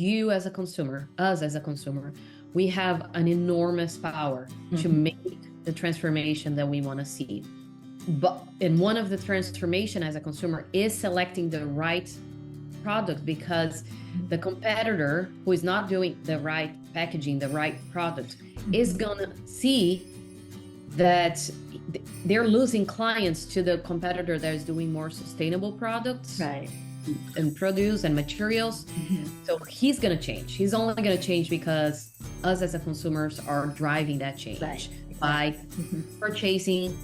you as a consumer, us as a consumer, we have an enormous power to make the transformation that we want to see. And one of the transformation as a consumer is selecting the right product, because the competitor who is not doing the right packaging, the right product, is gonna see that they're losing clients to the competitor that is doing more sustainable products, Right. and produce and materials. So he's going to change. He's only going to change because us as a consumers are driving that change by purchasing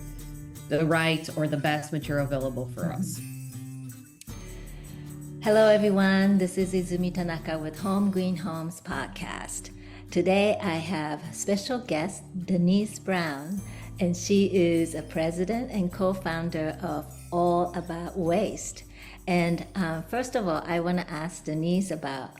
the right or the best material available for us. Hello, everyone. This is Izumi Tanaka with Home Green Homes Podcast. Today, I have special guest Denise Braun, and she is a president and co-founder of All About Waste. And first of all, I want to ask Denise about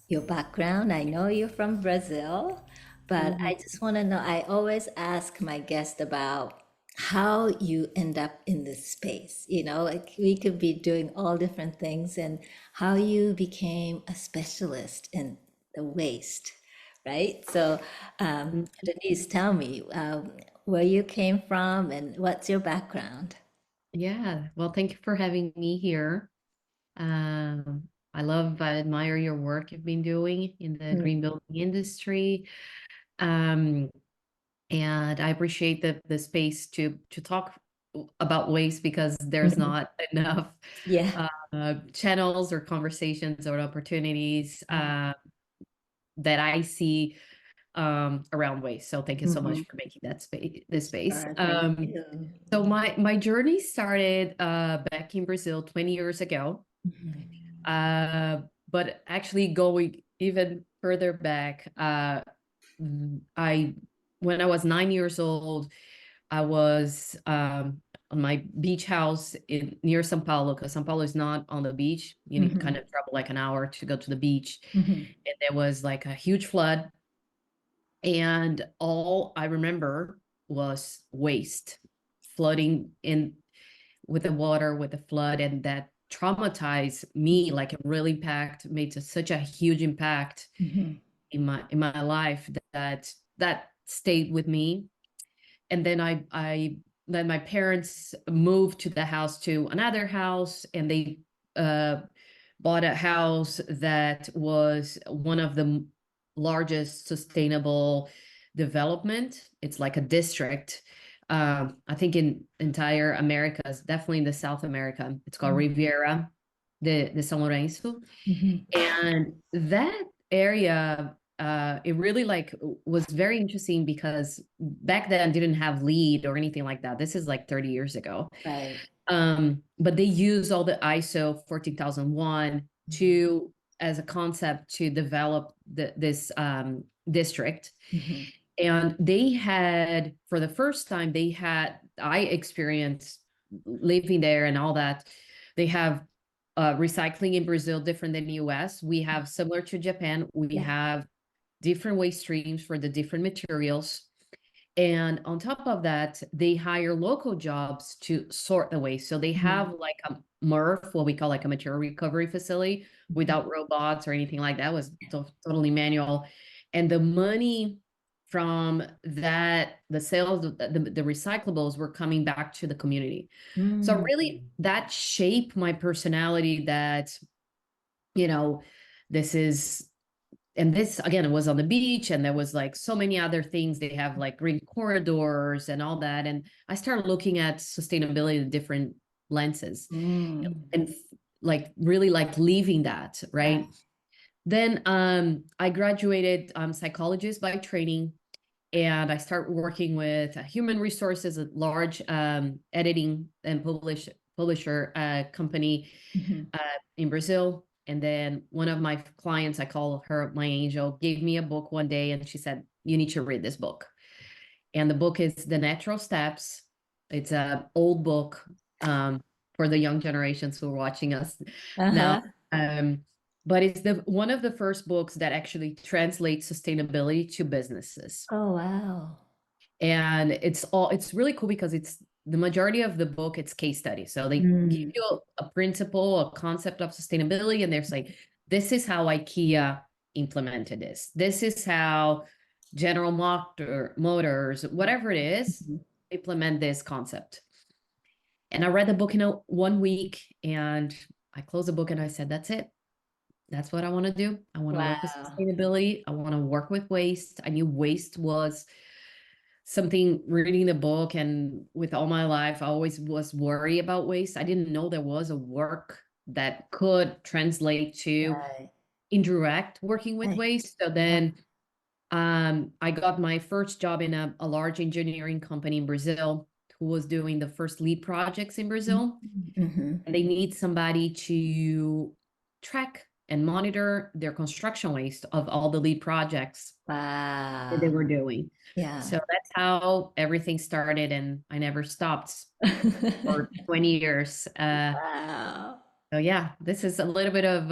your background. I know you're from Brazil, but I just want to know, I always ask my guest about how you end up in this space. You know, like we could be doing all different things, and how you became a specialist in the waste, right? So, Denise, tell me where you came from and what's your background? Yeah. Well, thank you for having me here. I admire your work you've been doing in the green building industry. And I appreciate the space to talk about waste, because there's not enough Yeah. channels or conversations or opportunities that I see around waste. So thank you so much for making this space. Thank you. So my journey started back in Brazil 20 years ago. But actually going even further back, when I was 9 years old, I was on my beach house near São Paulo, because São Paulo is not on the beach. You need to kind of travel like an hour to go to the beach. And there was like a huge flood. And all I remember was waste flooding in with the water, with the flood. And that traumatized me, like it really made such a huge impact in my life, that stayed with me. And then then my parents moved to another house, and they bought a house that was one of the largest sustainable development. It's like a district. I think in entire Americas, definitely in the South America. It's called Riviera de São Lourenço. And that area, it really was very interesting, because back then I didn't have LEED or anything like that. This is like 30 years ago. Right. But they use all the ISO 14001 as a concept to develop this district. And they had, for the first time, I experienced living there and all that. They have recycling in Brazil different than the US. We have, similar to Japan, we have different waste streams for the different materials. And on top of that, they hire local jobs to sort the waste. So they have like a MRF, what we call like a material recovery facility, without robots or anything like that. It was totally manual. And the money from that, the sales, the recyclables were coming back to the community. So really that shaped my personality, that, this again, it was on the beach, and there was like so many other things. They have like green corridors and all that. And I started looking at sustainability in different lenses, and like really like leaving that, right? Then I graduated psychologist by training, and I started working with human resources, a large editing and publisher company in Brazil. And then one of my clients, I call her my angel, gave me a book one day, and she said, "You need to read this book." And the book is The Natural Steps. It's an old book for the young generations who are watching us now. But it's one of the first books that actually translates sustainability to businesses. Oh, wow. And it's really cool, because the majority of the book, it's case studies. So they give you a principle, a concept of sustainability, and there's like, this is how IKEA implemented this. This is how Motors, whatever it is, Mhm. implement this concept. And I read the book in 1 week, and I closed the book and I said, that's it. That's what I want to do. I want to work with Wow. sustainability. I want to work with waste. I knew waste was something, reading the book, and with all my life, I always was worried about waste. I didn't know there was a work that could translate to Right. indirect working with Right. waste. So Yeah. then I got my first job in a large engineering company in Brazil who was doing the first lead projects in Brazil. Mm-hmm. And they need somebody to track and monitor their construction waste of all the lead projects that they Wow. were doing. Yeah. So that's how everything started, and I never stopped for 20 years. Wow. So yeah, this is a little bit of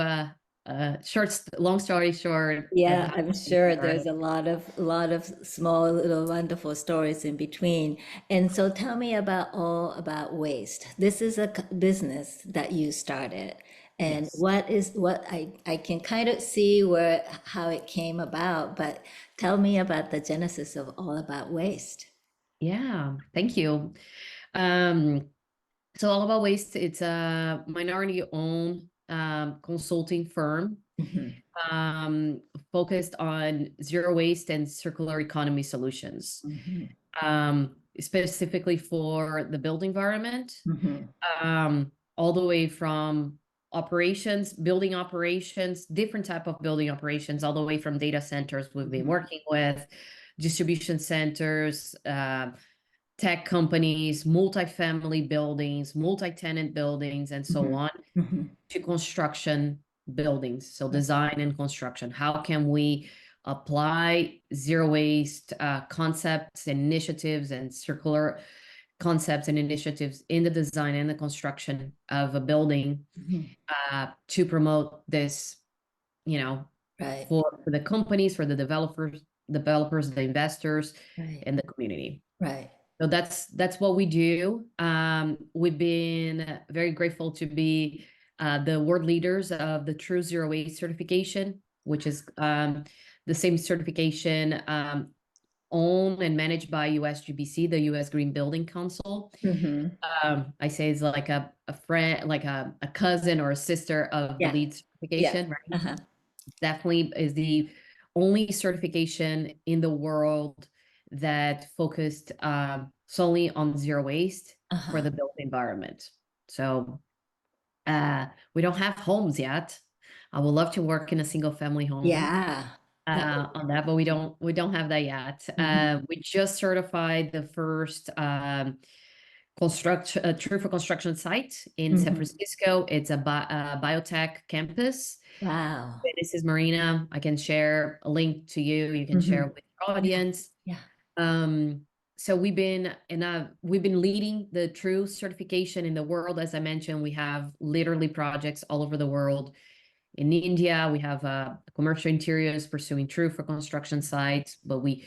long story short of Yeah, how I'm things sure there's started. a lot of small little wonderful stories in between. And so tell me about waste. This is a business that you started. And Yes. what I can kind of see where how it came about, but tell me about the genesis of All About Waste. Yeah, thank you. Um, so All About Waste, it's a minority owned consulting firm Hmm. um, focused on zero waste and circular economy solutions, Hmm. specifically for the built environment, Hmm. all the way from operations, building operations, different type of building operations, all the way from data centers we've been Hmm. working with, distribution centers, tech companies, multifamily buildings, multi-tenant buildings, and so Hmm. on, Hmm. to construction buildings. So design and construction. How can we apply zero waste concepts, initiatives, and circular concepts and initiatives in the design and the construction of a building Hmm. to promote this, you know, Right, for the companies, for the developers, the investors, right, and the community. right. So that's what we do. We've been very grateful to be the world leaders of the True Zero Waste certification, which is the same certification owned and managed by USGBC, the U.S. Green Building Council. Hmm. I say it's like a friend, like a cousin or a sister of the Yeah, LEED yeah. certification, right? Uh-huh. Definitely is the only certification in the world that focused solely on zero waste for Uh-huh. the built environment. So we don't have homes yet. I would love to work in a single family home Yeah. That would be on that, but we don't have that yet. mhm. We just certified the first true for construction site in San Mhm. Francisco. It's a biotech campus. Wow. This is Marina. I can share a link to you. You can share Hmm. it with your Yeah, audience. yeah. So we've been leading the True certification in the world. As I mentioned, we have literally projects all over the world. In India, we have commercial interiors pursuing True for construction sites, but we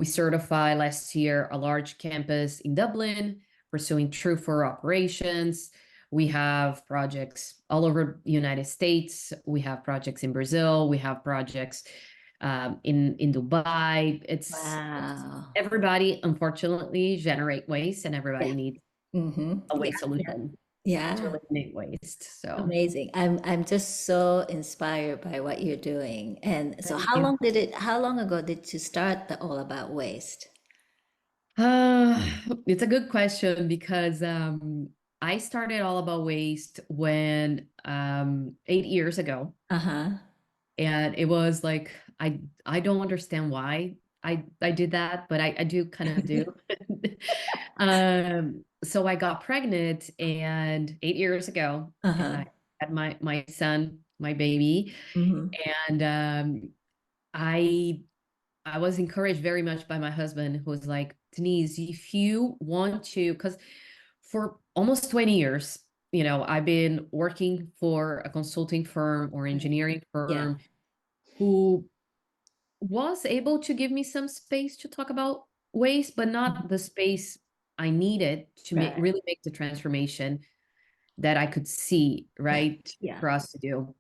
certified last year a large campus in Dublin pursuing True for operations. We have projects all over the United States. We have projects in Brazil. We have projects in Dubai. It's Wow. everybody, unfortunately, generate waste, and Yeah. everybody needs Hmm. a Yeah, waste yeah. solution to Yeah. eliminate waste. So Amazing. I'm just so inspired by what you're doing. And so thank you. how long ago did you start the All About Waste? It's a good question because I started All About Waste when 8 years ago, Uh-huh. and it was like I don't understand why I did that, but I do kind of do. So I got pregnant, and 8 years ago, and Uh-huh. I had my son, my baby, Hmm. and I I was encouraged very much by my husband, who was like, Denise, if you want to, because for almost 20 years, I've been working for a consulting firm or Right. engineering Yeah. firm who was able to give me some space to talk about waste, but Mhm. not the space I needed to Right. really make the transformation that I could see, Yeah. right, Yeah. for us to do.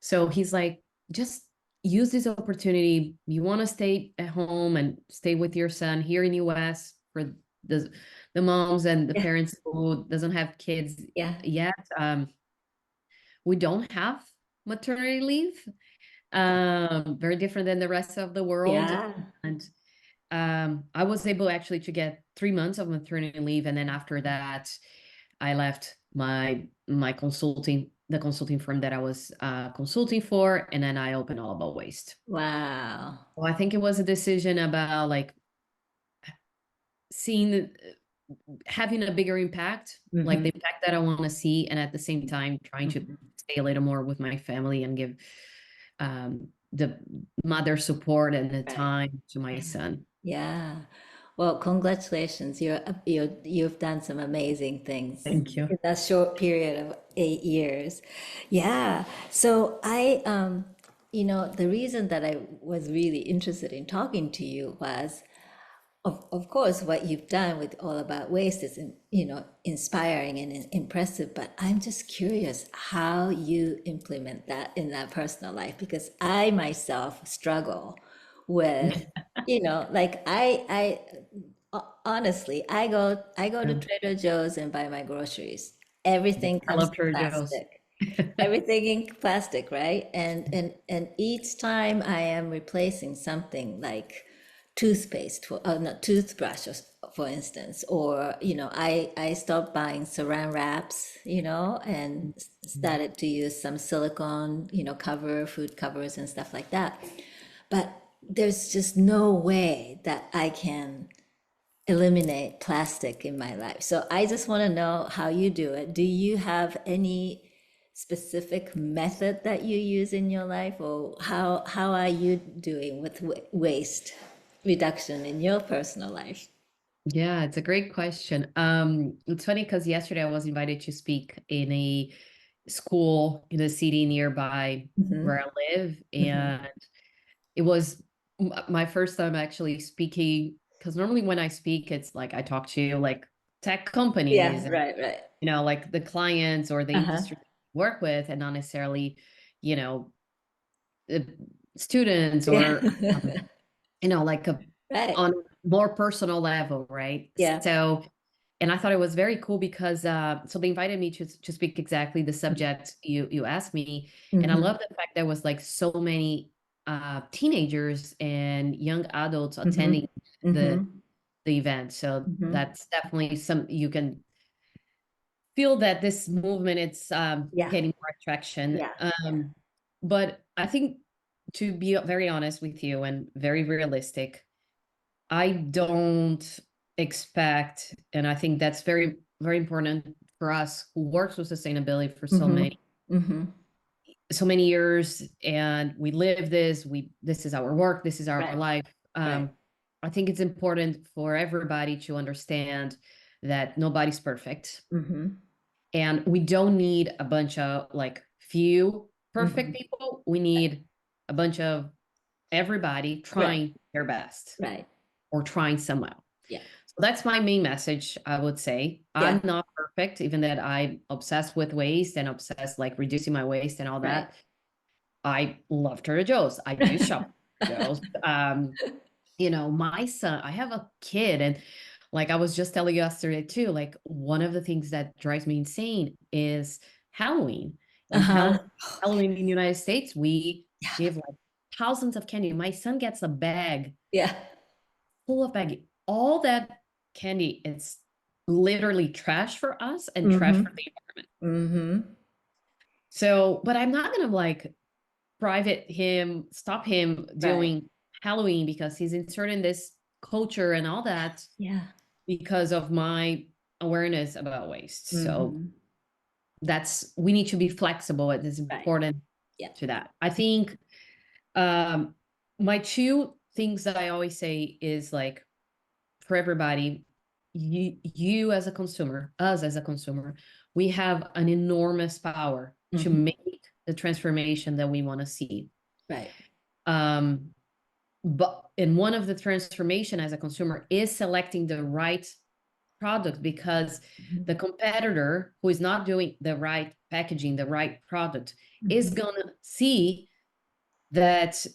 So he's like, just use this opportunity. You want to stay at home and stay with your son here in US for the the moms and the Yeah. parents who doesn't have kids Yeah. yet. We don't have maternity leave. Very different than the rest of the world. Yeah. And I was able actually to get 3 months of maternity leave, and then after that, I left my consulting, the consulting firm that I was consulting for, and then I opened All About Waste. Wow. Well, I think it was a decision about like seeing, having a bigger impact, like Mm-hmm. the impact that I want to see, and at the same time trying to Mm-hmm. stay a little more with my family and give the mother support and the Right. time to my son. Yeah. Well, congratulations. You've done some amazing things Thank you. in that short period of 8 years. Yeah. So the reason that I was really interested in talking to you was, of course, what you've done with All About Waste is, inspiring and impressive, but I'm just curious how you implement that in that personal life, because I myself struggle with, like honestly, I go to Yeah. Trader Joe's and buy my groceries. Everything I comes love in Trader Joe's. plastic. Everything in plastic, right? And each time I am replacing something like toothpaste for, not toothbrush, for instance, or I stopped buying saran wraps, and started to use some silicone, food covers and stuff like that. But there's just no way that I can eliminate plastic in my life. So I just want to know how you do it. Do you have any specific method that you use in your life, or how are you doing with waste reduction in your personal life? Yeah, it's a great question. It's funny because yesterday I was invited to speak in a school in a city nearby Hmm. where I live, Hmm. and it was my first time actually speaking. Because normally when I speak, it's like I talk to like tech companies Yeah, and right, right. like the clients or the Uh-huh. industry I work with, and not necessarily you know uh, students Yeah. or like Right. on a more personal level, right? Yeah. So, and I thought it was very cool because so they invited me to speak exactly the subject you asked me, and I Mm-hmm. love the fact there was like so many teenagers and young adults Mm-hmm. attending the Mm-hmm. the event. So Mm-hmm. that's definitely some you can feel that this movement it's Yeah. getting more traction. Yeah. But I think, to be very honest with you and very realistic, I don't expect, and I think that's very, very important for us who works with sustainability for Mm-hmm. Mm-hmm. so many years, and we live this. This is our work. This is our Right. life. Right. I think it's important for everybody to understand that nobody's perfect, Mm-hmm. and we don't need a bunch of like few Mm-hmm. perfect people. We need a bunch of everybody Right. trying their best Right. or trying somehow. Yeah. So that's my main message, I would say. Yeah. I'm not perfect, even that I'm obsessed with waste and obsessed like reducing my waste and all Right. that. I love Trader Joe's. I do shop at Trader Joe's. My son, I have a kid, and like I was just telling you yesterday too, like one of the things that drives me insane is Halloween. And Uh-huh. Halloween in the United States, we Yeah. give like thousands of candy. My son gets a bag Yeah. full of baggy. All that candy is literally trash for us and trash Mm-hmm. for the environment. Mm-hmm. So, but I'm not gonna like stop him Right. doing Halloween because he's inserting this culture and all that Yeah. because of my awareness about waste. So Mm-hmm. we need to be flexible. It is Right. important Yeah. to that. I think um my two things that I always say is like, for everybody, you as a consumer, us as a consumer, we have an enormous power to Mm-hmm. make the transformation that we want to see. Right. Um, and one of the transformation as a consumer is selecting the right product, because Mm-hmm. the competitor who is not doing the right packaging, the right product, is Mm-hmm. gonna see that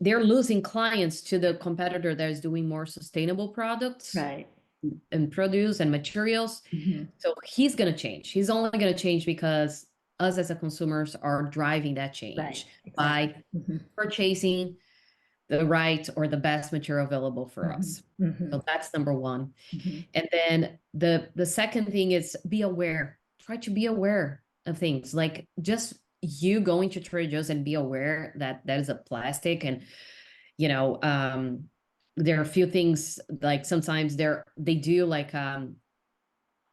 they're losing clients to the competitor that is doing more sustainable products Right. and produce and materials. So he's going to change. He's only going to change because us as a consumers are driving that Right. change Exactly. by purchasing the right or the best material available for us. So that's number one. And then the second thing is be aware. Try to be aware of things. Like just you going to Trader Joe's and be aware that that is a plastic and you know there are a few things like sometimes they do like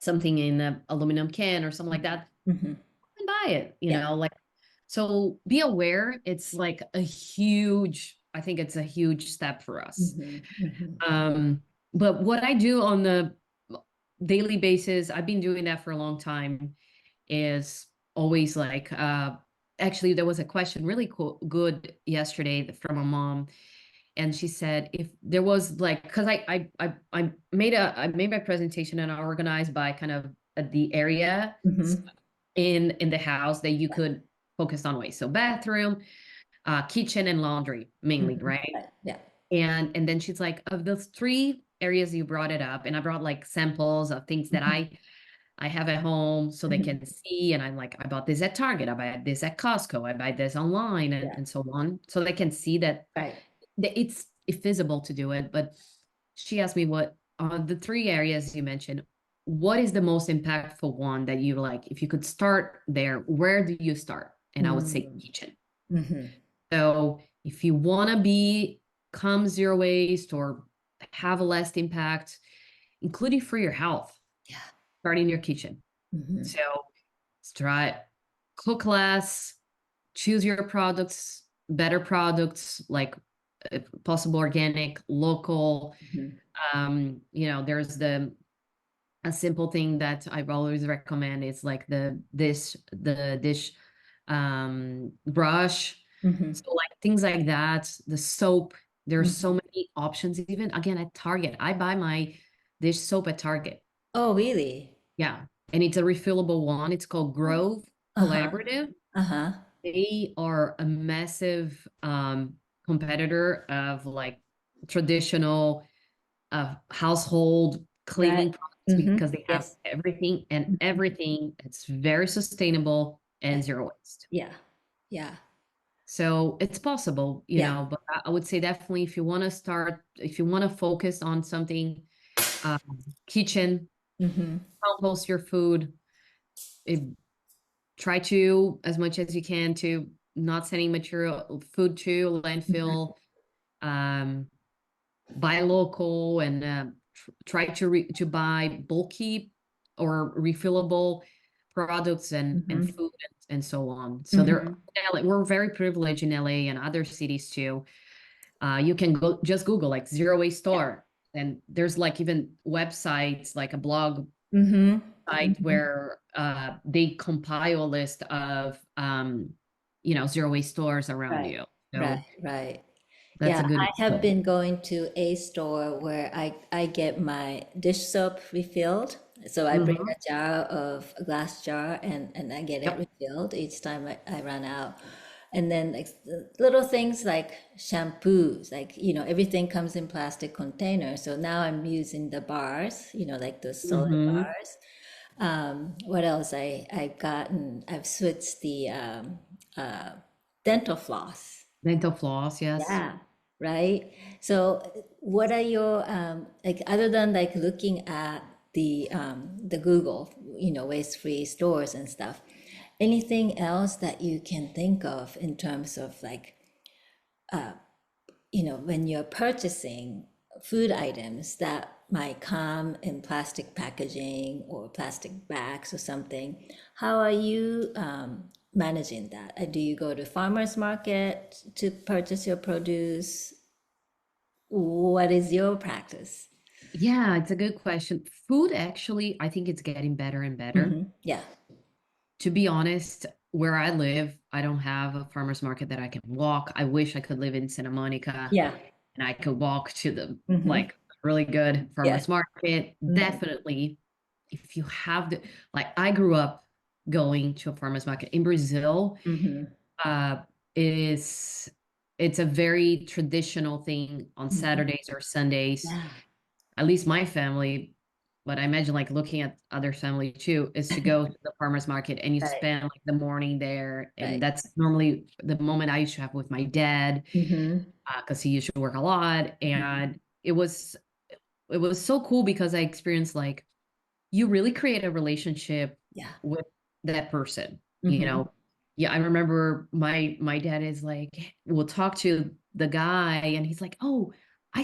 something in an aluminum can or something like that Mm-hmm. and buy it, you Yeah. know, like so be aware. It's like a huge, I think it's a huge step for us. Um, but what I do on the daily basis, I've been doing that for a long time, is always like actually there was a question really cool good yesterday from a mom, and she said if there was like because I made my presentation and I organized by kind of the area Mm-hmm. in the house that you could focus on waste. So bathroom, kitchen, and laundry mainly, right? Right. Yeah. And then she's like, of those three areas you brought it up, and I brought like samples of things that I have at home so they can see. And I'm like, I bought this at Target, I buy this at Costco, I buy this online, Yeah. and so on, so they can see that Right. it's feasible to do it. But she asked me what the three areas you mentioned, what is the most impactful one that you like? If you could start there, where do you start? And I would say kitchen. Mm-hmm. So if you want to become zero waste or have a less impact, including for your health, Yeah. start in your kitchen. Mm-hmm. So try cook less, choose your products, better products, like if possible organic, local. You know, there's a simple thing that I always recommend is like the dish brush. Mm-hmm. So like things like that, the soap, there's so Mm-hmm. many options. Even again at Target, I buy my dish soap at Target. Oh, really? Yeah. And it's a refillable one. It's called Grove Uh-huh. Collaborative. Uh-huh. They are a massive competitor of like traditional household cleaning Right. products Mm-hmm. because they have Yes. everything and Mhm. everything. It's very sustainable and Right. zero waste. Yeah. Yeah. So it's possible, you Yeah. know, but I would say definitely if you want to start, if you want to focus on something, um, kitchen, Mm-hmm. compost your food, eh, try to, as much as you can, to not sending material food to landfill, um, buy local and try to buy bulky or refillable products and Mm-hmm. food and so on. So there, Mm-hmm. we're very privileged in LA and other cities too. You can go just Google like zero waste Yeah. store, and there's like even websites like a blog Mm-hmm. site Mm-hmm. where they compile a list of you know, zero waste stores around Right. you. Right. So Right. that's Yeah, a good I have tool. been going to a store where I get my dish soap refilled. So I bring Mhm. a glass jar, and I get it Yep. refilled each time I run out. And then like the little things like shampoos, like, everything comes in plastic containers. So now I'm using the bars, like those solid Mhm. bars. What else? I've switched the dental floss. Dental floss, yes. Yeah, right. So, what are your like other than like looking at the Google, waste-free stores and stuff? Anything else that you can think of in terms of like, when you're purchasing food items that might come in plastic packaging or plastic bags or something, how are you managing that? Do you go to farmers market to purchase your produce? What is your practice? Yeah, it's a good question. Food, actually, I think it's getting better and better. Yeah. To be honest, where I live, I don't have a farmer's market that I can walk. I wish I could live in Santa Monica Yeah. and I could walk to the Mm-hmm. like really good Yes. farmer's market. Mm-hmm. Definitely, if you have the like, I grew up going to a farmer's market in Brazil. Mm-hmm. Uh, it is. it's a very traditional thing on Mhm. Saturdays or Sundays. Yeah. At least my family, but I imagine like looking at other family too, is to go to the farmers market and you Right. spend like the morning there. And Right. that's normally the moment I used to have with my dad, Mm-hmm. because he used to work a lot. And it was so cool because I experienced like you really create a relationship Yeah. with that person, you Mm-hmm. know. Yeah, I remember my dad is like, we'll talk to the guy and he's like, oh, I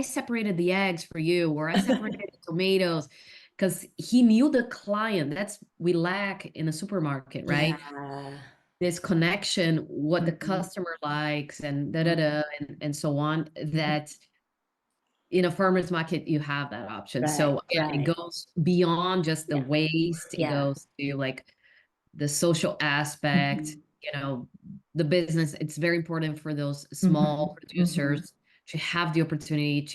separated the eggs for you, or I separated the tomatoes, because he knew the client. That's we lack in a supermarket, Yeah. right? This connection, what the Mm-hmm. customer likes and da da da and so on, that in a farmer's market you have that option. Right. So again, it Right. goes beyond just the Yeah. waste. It Yeah. goes to like the social aspect, Mm-hmm. the business. It's very important for those Mm-hmm. small Mm-hmm. producers to have the opportunity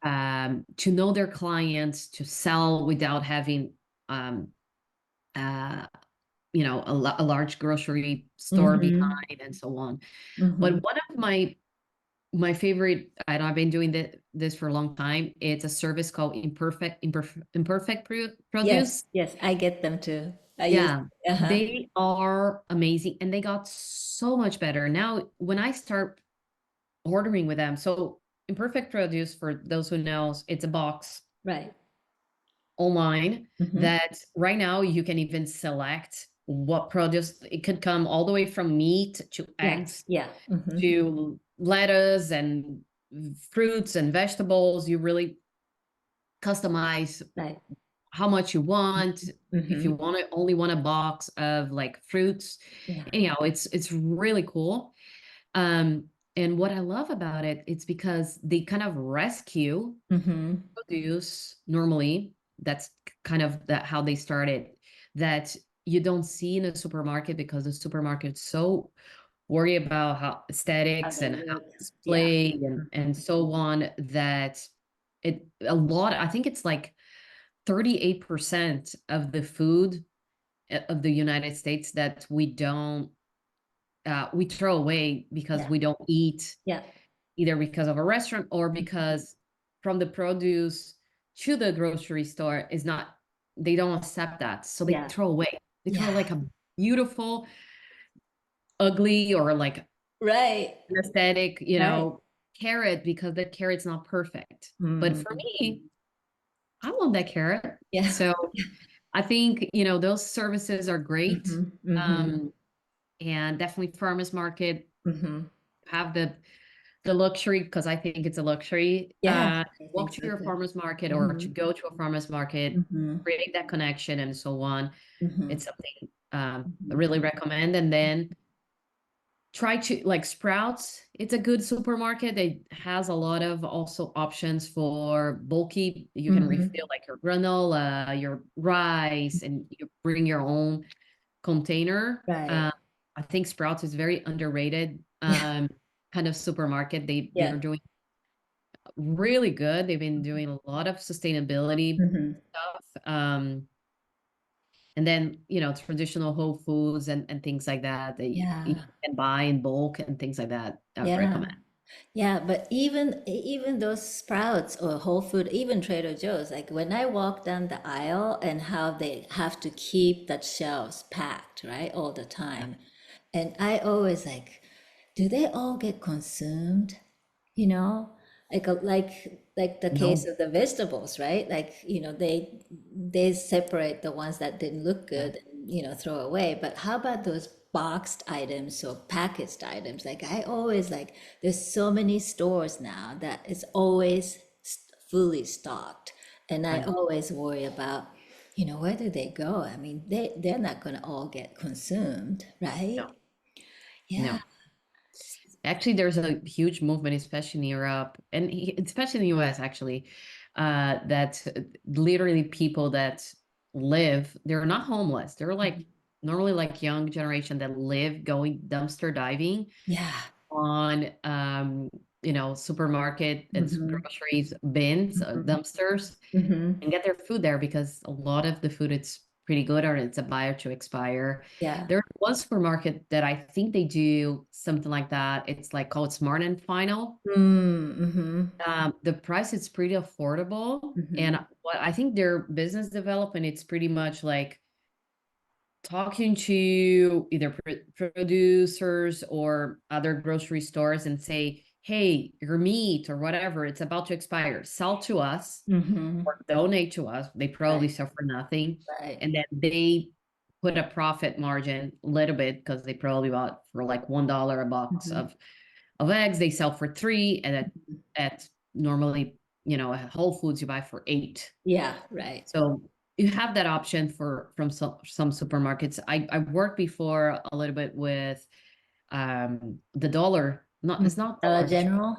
Yeah. to know their clients, to sell without having um, uh, a large grocery store Mm-hmm. behind and so on. Mm-hmm. But one of my favorite, and I've been doing this for a long time. It's a service called Imperfect Yes. Produce. Yes. I get them too. I use. Yeah, Uh-huh. they are amazing, and they got so much better now when I start ordering with them. So Imperfect Produce, for those who knows, it's a box Right. online Mm-hmm. that right now you can even select what produce. It could come all the way from meat to Yeah. eggs Yeah. Mm-hmm. to lettuce and fruits and vegetables. You really customize Right. how much you want. If Mm-hmm. you want to only want a box of like fruits, Yeah. anyhow, it's really cool. And what I love about it, it's because they kind of rescue Mm-hmm. produce normally. That's kind of that how they started, that you don't see in a supermarket, because the supermarket's so worry about how How aesthetics they and how look. it's Yeah. displayed Mm-hmm. and so on, that it a lot, I think it's like 38% of the food of the United States that we throw away because Yeah. we don't eat, Yeah. either because of a restaurant or Mhm. because from the produce to the grocery store is not, they don't accept that, so they Yeah. throw away. They throw Yeah. like a beautiful ugly or like Right. an aesthetic, Right. carrot, because the carrot's not perfect. But for Mm. me, I want that carrot. Yeah. So I think, those services are great. Mm-hmm. Mm-hmm. Um, and definitely farmers market Mm-hmm. have the luxury, because I think it's a luxury, Yeah. I walk think to so your too. farmers market or Mm-hmm. to go to a farmers market, Mm-hmm. create that connection and so on. Mm-hmm. It's something I Mm-hmm. really recommend. And then try to like Sprouts. It's a good supermarket. It has a lot of also options for bulky. You can Mm-hmm. refill like your granola, your rice, and you bring your own container. Right. I think Sprouts is very underrated Yeah. kind of supermarket. They're Yeah. doing really good. They've been doing a lot of sustainability Mm-hmm. stuff. And then, traditional Whole Foods and things like that you Yeah. can buy in bulk and things like that. I would Yeah. recommend. Yeah, but even those Sprouts or Whole Food, even Trader Joe's, like when I walk down the aisle and how they have to keep that shelves packed, right, all the Yeah. time. And I always like, do they all get consumed? You know, like the case No. of the vegetables, right? Like, they separate the ones that didn't look Yeah. good and, throw away. But how about those boxed items or packaged items? Like I always like, there's so many stores now that it's always fully stocked. And I Right. always worry about, where do they go? I mean, they're not going to all get consumed, right? No. Yeah. No. Actually, there's a huge movement, especially in Europe and especially in the US, actually, that literally people that they're not homeless. They're like normally like young generation that live going dumpster diving Yeah. on, supermarket and Mm-hmm. groceries bins, dumpsters, Mm-hmm. and get their food there, because a lot of the food it's pretty good, or it's a buyer to expire. Yeah. There's one supermarket that I think they do something like that. It's like called Smart and Final. Mm-hmm. The price is pretty affordable, Mm-hmm. and what I think their business development, it's pretty much like talking to either producers or other grocery stores and say, hey, your meat or whatever, it's about to expire. Sell to us Mm-hmm. or donate to us. They probably Right. sell for nothing. Right. And then they put a profit margin a little bit because they probably bought for like $1 a box Mm-hmm. of eggs. They sell for 3, and Mm-hmm. at normally, at Whole Foods you buy for 8. Yeah. Right. So you have that option for from some supermarkets. I worked before a little bit with the dollar. Not It's not Dollar Dollar Tree. General.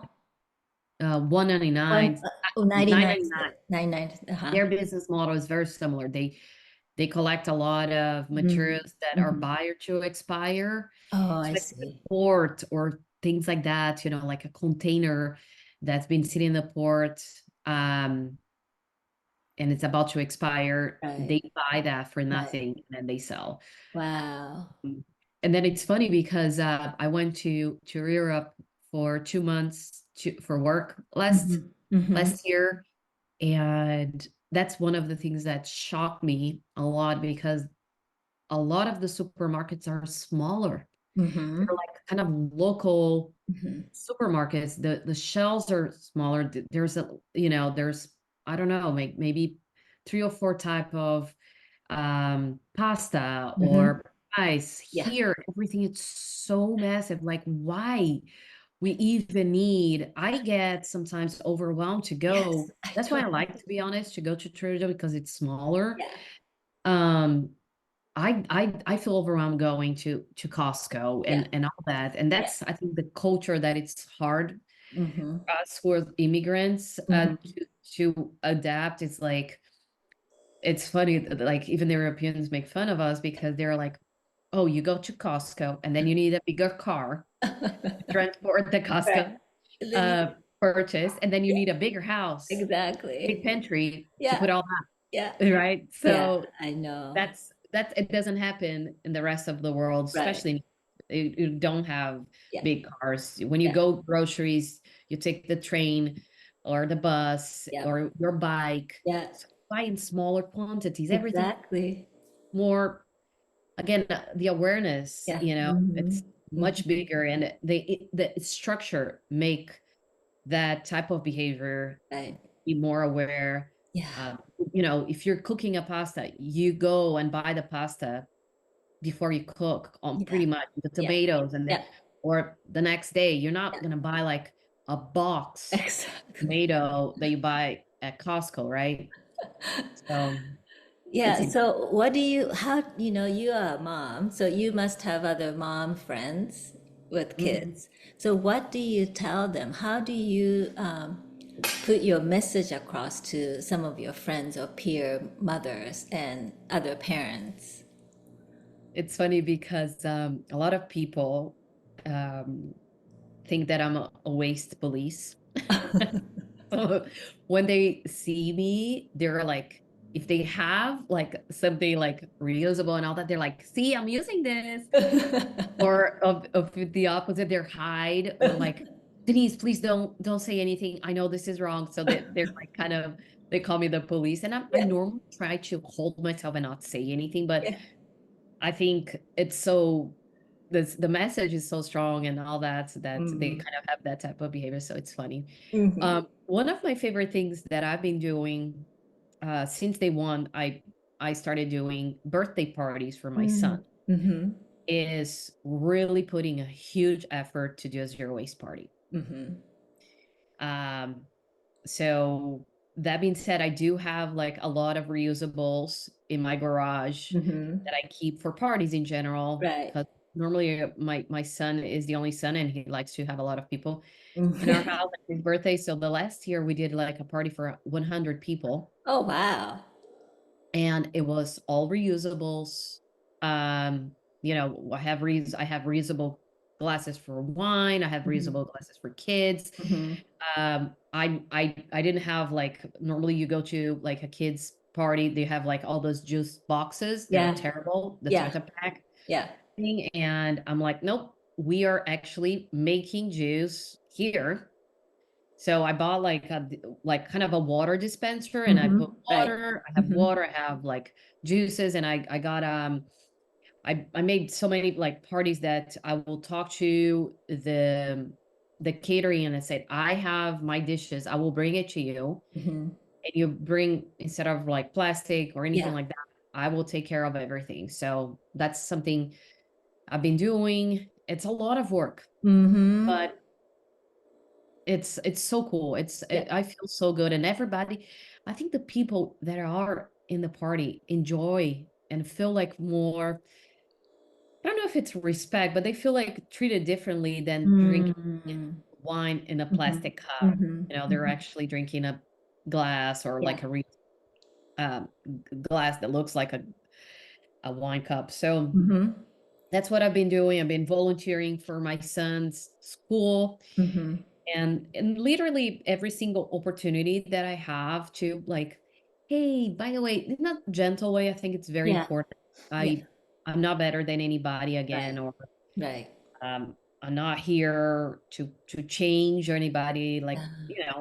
1.99, Oh, 9.99. 99 cents. 99. Uh-huh. Their business model is very similar. They collect a lot of materials that are Mm-hmm. buyer to expire, Oh, I especially the see. port or things like that, like a container that's been sitting in the port, and it's about to expire. Right. They buy that for Right. nothing and then they sell. Wow. And then it's funny because I went to Europe for 2 months for work last Mm-hmm. Mm-hmm. last year. And that's one of the things that shocked me a lot, because a lot of the supermarkets are smaller. Mm-hmm. They're like kind of local Mm-hmm. supermarkets. The shelves are smaller. There's, I don't know, maybe 3 or 4 type of pasta Mm-hmm. or rice. Yeah. Here everything is so massive. Like, why we even need, I get sometimes overwhelmed to Yes. go. I That's why I totally. like, to be honest, to go to Trader Joe, because it's smaller. Yeah. um I feel overwhelmed going to Costco Yeah. and all that. And Yeah. that's, I think, the culture that it's hard Mm-hmm. for us who are immigrants Mm-hmm. to adapt. It's like, it's funny that, like, even the Europeans make fun of us because they're like, oh, you go to Costco and then you need a bigger car to transport the Right. Costco And then you, purchase, and then you yeah, need a bigger house, big exactly. pantry to Yeah. put all Yeah. that, right? Yeah. So I know. that's it doesn't happen in the rest of the world, Right. especially you don't have Yeah. big cars. When you Yeah. go groceries, you take the train or the bus Yeah. or your bike. Yeah. So buy in smaller quantities. Everything Exactly. more, again, the awareness, Yeah. Mm-hmm. it's much Mm-hmm. bigger, and the structure make that type of behavior Right. be more aware. Yeah. Uh, if you're cooking a pasta, you go and buy the pasta before you cook, on Yeah. pretty much the Yeah. tomatoes, and then Yeah. or the next day. You're Yeah. not gonna buy like a box Exactly. tomato that you buy at Costco, right? So it's Yeah. So what do you, how, you are a mom, so you must have other mom friends with Mhm. kids. So what do you tell them? How do you put your message across to some of your friends or peer mothers and other parents? It's funny because a lot of people um, think that I'm a waste police. So when they see me, they're like, if they have like something like reusable and all that, they're like, see, I'm using this. Or of the opposite, they're hide, or like, Denise, please don't say anything. I know this is wrong. So they're like kind of, they call me the police. And I Yeah. normally try to hold myself and not say anything, but Yeah. I think it's so, the message is so strong and all that, so that they Mm-hmm. kind of have that type of behavior. So it's funny. Mm-hmm. One of my favorite things that I've been doing since day one, I started doing birthday parties for my son, Mm-hmm. is really putting a huge effort to do a zero waste party. Mm-hmm. Um, so that being said, I do have like a lot of reusables in my garage Mm-hmm. that I keep for parties in general, Right. because normally my son is the only son and he likes to have a lot of people in our Mhm. house at his birthday. So the last year we did like a party for 100 people, Oh, wow. and it was all reusables. I have reusable glasses for wine. I have Mm-hmm. reusable glasses for kids. Mm-hmm. I didn't have, like, normally you go to like a kid's party, they have like all those juice boxes. They're Yeah. terrible, the Yeah. Tetra Pak Yeah. thing. And I'm like, nope, we are actually making juice here. So I bought like a like kind of a water dispenser, and I put Right. water. I have Mm-hmm. water. I have like juices, and I got I made so many like parties that I will talk to the catering, and I said, I have my dishes. I will bring it to you, Mm-hmm. and you bring, instead of like plastic or anything Yeah. like that, I will take care of everything. So that's something I've been doing. It's a lot of work, Mm-hmm. but it's so cool. Yeah. I feel so good, and everybody, I think the people that are in the party enjoy and feel like more, I don't know if it's respect, but they feel like treated differently than drinking Mm-hmm. wine in a Mm-hmm. plastic cup. Mm-hmm. They're Mm-hmm. actually drinking a glass, or Yeah. like a um, glass that looks like a wine cup. So Mm-hmm. that's what I've been doing. I've been volunteering for my son's school, Mm-hmm. and literally every single opportunity that I have to, like, hey, by the way, in a gentle way, I think it's very Yeah. important. Yeah. I'm not better than anybody again, Right. or Right. I'm not here to change anybody. Like, Yeah.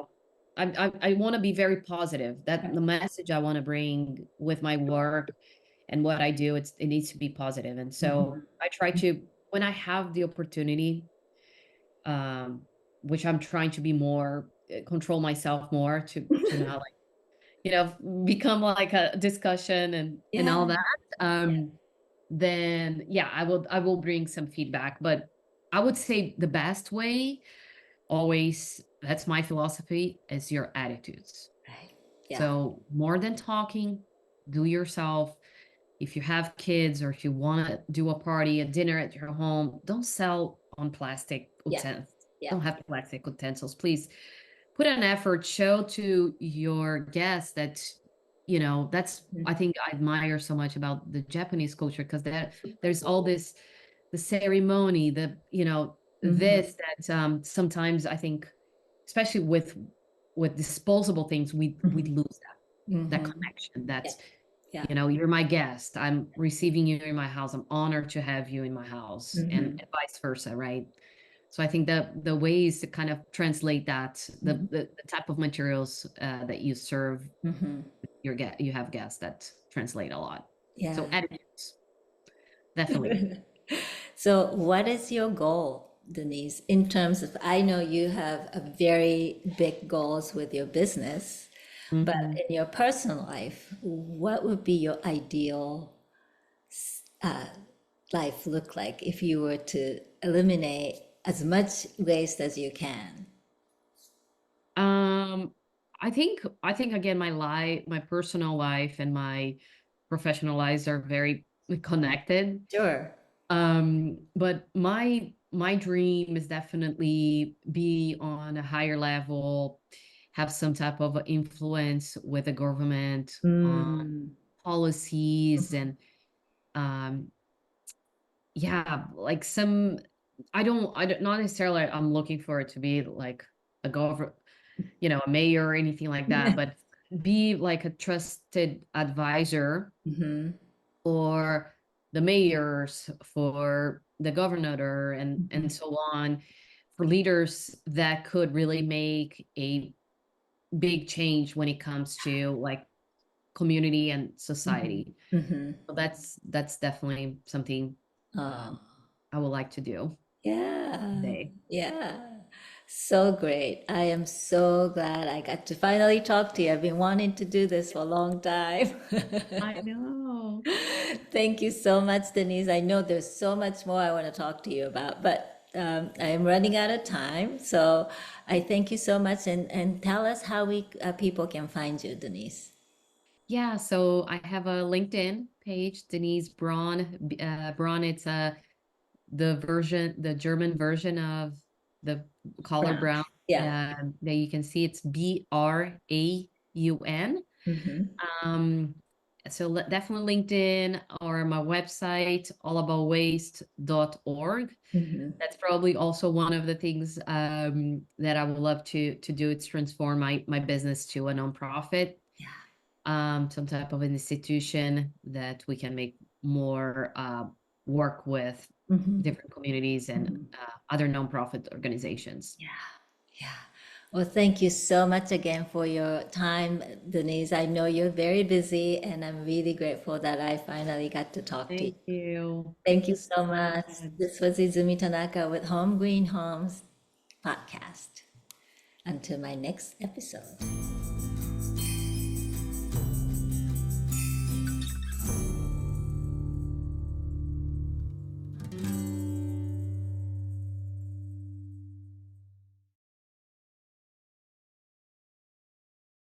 I want to be very positive. That the message I want to bring with my work and what I do, it needs to be positive. And Mm-hmm. so I try to, when I have the opportunity, um, which I'm trying to be more, control myself more, to not like, become like a discussion and Yeah. all that. Then yeah, I will bring some feedback, but I would say the best way, always, that's my philosophy, is your attitudes. Right. Yeah. So more than talking, do yourself. If you have kids, or if you want to do a party, a dinner at your home, don't sell on plastic Yeah. utensils. Yeah. Don't have plastic utensils. Please put an effort, show to your guests that, that's, I Mm-hmm. think I admire so much about the Japanese culture, because there's all this, the ceremony, Mm-hmm. this, that sometimes I think, especially with disposable things, we Mm-hmm. lose that Mm-hmm. connection. Yeah. That's, Yeah. you're my guest. I'm receiving you in my house. I'm honored to have you in my house, and Mm-hmm. vice versa, right? So I think the ways to kind of translate that, Mm-hmm. the type of materials that you serve Mm-hmm. you have guests that translate a lot. So Yeah. attitudes, definitely. So, what is your goal, Denise, in terms of? I know you have a very big goals with your business, but Mhm. in your personal life, what would be your ideal life look like if you were to eliminate as much waste as you can? Um, I think again, my personal life and my professional lives are very connected. Sure. But my dream is definitely be on a higher level, have some type of influence with the government on Mm. policies, and um yeah, like some, I don't not necessarily I'm looking for it to be like a a mayor or anything like that, but be like a trusted advisor Mm-hmm. for the mayors, for the governor, and Mm-hmm. so on, for leaders that could really make a big change when it comes to like community and Mm-hmm. society. Mm-hmm. So that's definitely something Oh, I would like to do yeah. today. Yeah. So great. I am so glad I got to finally talk to you. I've been wanting to do this for a long time. I know. Thank you so much, Denise. I know there's so much more I want to talk to you about, but I'm running out of time. So I thank you so much, and tell us how we people can find you, Denise. Yeah, so I have a LinkedIn page, Denise Braun. Braun, it's the German version of the color Brown. brown. Yeah. That you can see, it's Braun. Mm-hmm. Um, so definitely LinkedIn, or my website, allaboutwaste.org. Mm-hmm. That's probably also one of the things that I would love to do. It's transform my business to a nonprofit. some type of institution that we can make more work with Mhm. different communities and Mhm. other nonprofit organizations. Yeah, yeah. Well, thank you so much again for your time, Denise. I know you're very busy, and I'm really grateful that I finally got to talk to you. Thank you. Thank Thank you you so so much. much. This was Izumi Tanaka with Home Green Homes podcast. Until my next episode.